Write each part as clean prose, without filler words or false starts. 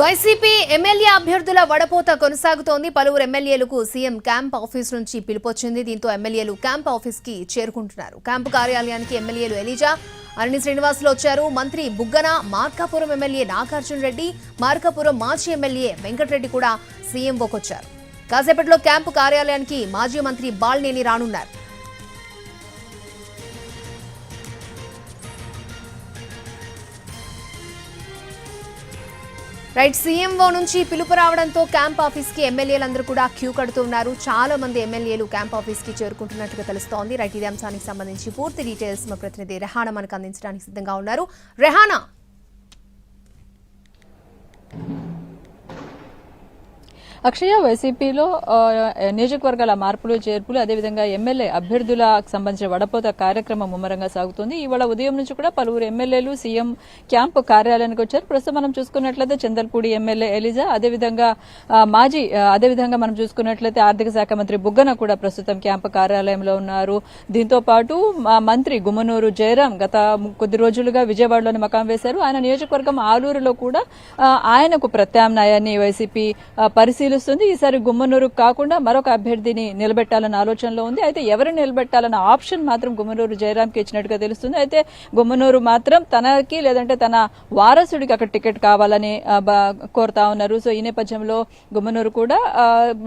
YCP MLA అభ్యర్థుల వడపోత కొనసాగుతోంది. పలువురు ఎమ్మెల్యేలకు సీఎం క్యాంప్ ఆఫీస్ నుంచి పిలుపొచ్చింది. దీంతో ఎమ్మెల్యేలు క్యాంప్ ఆఫీస్ కి చేరుకుంటున్నారు. క్యాంపు కార్యాలయానికి ఎమ్మెల్యేలు ఎలిజా, అరణి శ్రీనివాసులు వచ్చారు. మంత్రి బుగ్గన, మార్కాపురం ఎమ్మెల్యే నాగార్జున రెడ్డి, మార్కాపురం మాజీ ఎమ్మెల్యే వెంకటరెడ్డి కూడా సీఎంఓకి వచ్చారు. కాసేపట్లో క్యాంపు కార్యాలయానికి మాజీ మంత్రి బాలినేని రానున్నారు. రైట్, సీఎంఓ నుంచి పిలుపు రావడంతో క్యాంప్ ఆఫీస్ కి ఎమ్మెల్యేలందరూ కూడా క్యూ కడుతున్నారు. చాలా మంది ఎమ్మెల్యేలు క్యాంప్ ఆఫీస్ కి చేరుకుంటున్నట్టుగా తెలుస్తోంది. రైట్, ఇదే అంశానికి సంబంధించి పూర్తి డీటెయిల్స్ మా ప్రతినిధి రెహానా మనకు అందించడానికి సిద్ధంగా ఉన్నారు. రెహానా, అక్షయ, వైసీపీలో నియోజకవర్గాల మార్పులు చేర్పులు అదేవిధంగా ఎమ్మెల్యే అభ్యర్థులకు సంబంధించిన వడపోత కార్యక్రమం ముమ్మరంగా సాగుతుంది. ఇవాళ ఉదయం నుంచి కూడా పలువురు ఎమ్మెల్యేలు సీఎం క్యాంపు కార్యాలయానికి వచ్చారు. ప్రస్తుతం మనం చూసుకున్నట్లయితే చందల్పూడి ఎమ్మెల్యే ఎలిజా, అదేవిధంగా మనం చూసుకున్నట్లయితే ఆర్థిక శాఖ మంత్రి బుగ్గన కూడా ప్రస్తుతం క్యాంపు కార్యాలయంలో ఉన్నారు. దీంతో పాటు మంత్రి గుమ్మనూరు జయరాం గత కొద్ది రోజులుగా విజయవాడలోని మకాం వేశారు. ఆయన నియోజకవర్గం ఆలూరులో కూడా ఆయనకు ప్రత్యామ్నాయాన్ని వైసీపీ పరిశీలిస్తుంది. ఈసారి గుమ్మనూరు కాకుండా మరొక అభ్యర్థిని నిలబెట్టాలన్న ఆలోచనలో ఉంది. అయితే ఎవరిని నిలబెట్టాలన్న ఆప్షన్ మాత్రం గుమ్మనూరు జయరాంకి ఇచ్చినట్టుగా తెలుస్తుంది. అయితే గుమ్మనూరు మాత్రం తనకి లేదంటే తన వారసుడికి అక్కడ టికెట్ కావాలని కోరుతా ఉన్నారు. సో ఈ నేపథ్యంలో గుమ్మనూరు కూడా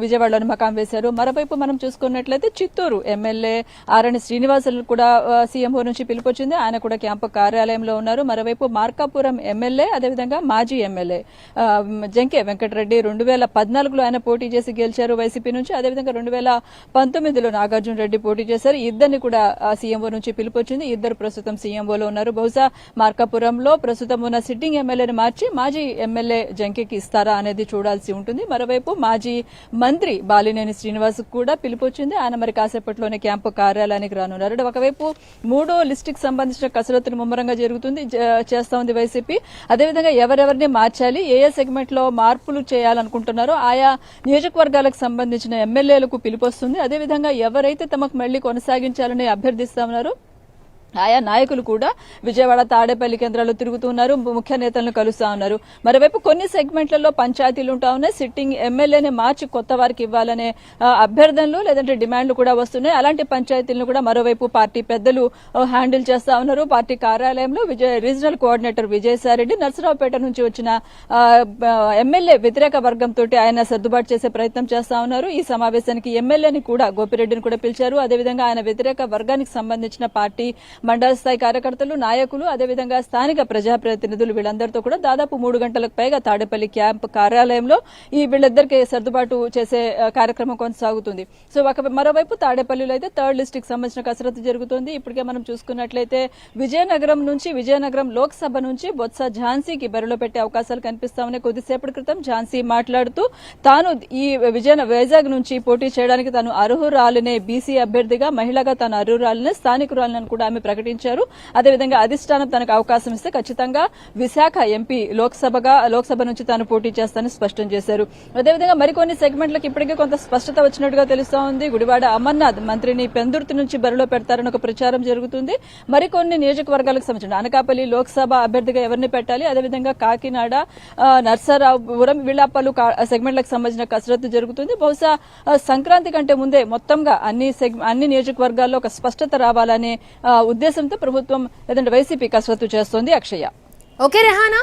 విజయవాడలోని మకాం వేశారు. మరోవైపు మనం చూసుకున్నట్లయితే చిత్తూరు ఎమ్మెల్యే అరణి శ్రీనివాసులు కూడా సీఎంఓ నుంచి పిలుపొచ్చింది. ఆయన కూడా క్యాంపు కార్యాలయంలో ఉన్నారు. మరోవైపు మార్కాపురం ఎమ్మెల్యే అదేవిధంగా మాజీ ఎమ్మెల్యే జంకే వెంకటరెడ్డి 2014 ఆయన పోటీ చేసి గెలిచారు వైసీపీ నుంచి. అదేవిధంగా 2019లో నాగార్జున రెడ్డి పోటీ చేశారు. ఇద్దరిని కూడా సీఎంఓ నుంచి పిలుపొచ్చింది. ఇద్దరు ప్రస్తుతం సీఎంఓలో ఉన్నారు. బహుశా మార్కాపురంలో ప్రస్తుతం ఉన్న సిట్టింగ్ ఎమ్మెల్యేని మార్చి మాజీ ఎమ్మెల్యే జంకేకి ఇస్తారా అనేది చూడాల్సి ఉంటుంది. మరోవైపు మాజీ మంత్రి బాలినేని శ్రీనివాస్ కూడా పిలుపొచ్చింది. ఆయన మరి కాసేపట్లోనే క్యాంపు కార్యాలయానికి రానున్నారు. ఒకవైపు మూడో లిస్టుకి సంబంధించిన కసరత్తును ముమ్మరంగా చేస్తా ఉంది వైసీపీ. అదేవిధంగా ఎవరెవరిని మార్చాలి, ఏ సెగ్మెంట్ లో మార్పులు చేయాలనుకుంటున్నారో ఆయా నియోజకవర్గాలకు సంబంధించిన ఎమ్మెల్యేలకు పిలుపొస్తుంది. అదేవిధంగా ఎవరైతే తమకు మళ్లీ కొనసాగించాలని అభ్యర్థిస్తా ఉన్నారో ఆయా నాయకులు కూడా విజయవాడ తాడేపల్లి కేంద్రాల్లో తిరుగుతున్నారు, ముఖ్య నేతలను కలుస్తా ఉన్నారు. మరోవైపు కొన్ని సెగ్మెంట్లలో పంచాయతీలు ఉంటా ఉన్నాయి. సిట్టింగ్ ఎమ్మెల్యేని మార్చి కొత్త వారికి ఇవ్వాలనే అభ్యర్థనలు లేదంటే డిమాండ్లు కూడా వస్తున్నాయి. అలాంటి పంచాయతీలను కూడా మరోవైపు పార్టీ పెద్దలు హ్యాండిల్ చేస్తా ఉన్నారు. పార్టీ కార్యాలయంలో రీజనల్ కోఆర్డినేటర్ విజయసాయిరెడ్డి నర్సరావుపేట నుంచి వచ్చిన ఎమ్మెల్యే వ్యతిరేక వర్గంతో ఆయన సర్దుబాటు చేసే ప్రయత్నం చేస్తా ఉన్నారు. ఈ సమావేశానికి ఎమ్మెల్యేని కూడా గోపిరెడ్డిని కూడా పిలిచారు. అదేవిధంగా ఆయన వ్యతిరేక వర్గానికి సంబంధించిన పార్టీ మండల స్థాయి కార్యకర్తలు, నాయకులు, అదేవిధంగా స్థానిక ప్రజాప్రతినిధులు వీళ్ళందరితో కూడా దాదాపు 3 గంటలకు పైగా తాడేపల్లి క్యాంప్ కార్యాలయంలో వీళ్ళిద్దరికి సర్దుబాటు చేసే కార్యక్రమం కొనసాగుతుంది. సో మరోవైపు తాడేపల్లిలో అయితే థర్డ్ లిస్ట్ కి సంబంధించిన కసరత్తు జరుగుతుంది. ఇప్పటికే మనం చూసుకున్నట్లయితే విజయనగరం లోక్సభ నుంచి బొత్స ఝాన్సీకి బరిలో పెట్టే అవకాశాలు కనిపిస్తా ఉన్నాయి. కొద్దిసేపటి క్రితం ఝాన్సీ మాట్లాడుతూ తాను ఈ వైజాగ్ నుంచి పోటీ చేయడానికి తాను అర్హురాలనే, బీసీ అభ్యర్థిగా మహిళగా తాను అర్హురాలనే, స్థానికురాలని కూడా ఆమె ప్రకటించారు. అదేవిధంగా అధిష్టానం తనకు అవకాశం ఇస్తే ఖచ్చితంగా విశాఖ ఎంపీ లోక్సభ నుంచి తాను పోటీ చేస్తానని స్పష్టం చేశారు. అదేవిధంగా మరికొన్ని సెగ్మెంట్లకు ఇప్పటికే కొంత స్పష్టత వచ్చినట్టుగా తెలుస్తా ఉంది. గుడివాడ అమర్నాథ్ మంత్రిని పెందుర్తి నుంచి బరిలో పెడతారని ఒక ప్రచారం జరుగుతుంది. మరికొన్ని నియోజకవర్గాలకు సంబంధించిన అనకాపల్లి లోక్సభ అభ్యర్థిగా ఎవరిని పెట్టాలి, అదేవిధంగా కాకినాడ, నర్సరావుపురం వీళ్ళ పలు సెగ్మెంట్లకు సంబంధించిన కసరత్తు జరుగుతుంది. బహుశా సంక్రాంతి కంటే ముందే మొత్తంగా అన్ని నియోజకవర్గాల్లో ఒక స్పష్టత రావాలనే ఉద్దేశంతో ప్రభుత్వం లేదంటే వైసీపీ కసరత్తు చేస్తోంది. అక్షయ. ఓకే రెహానా.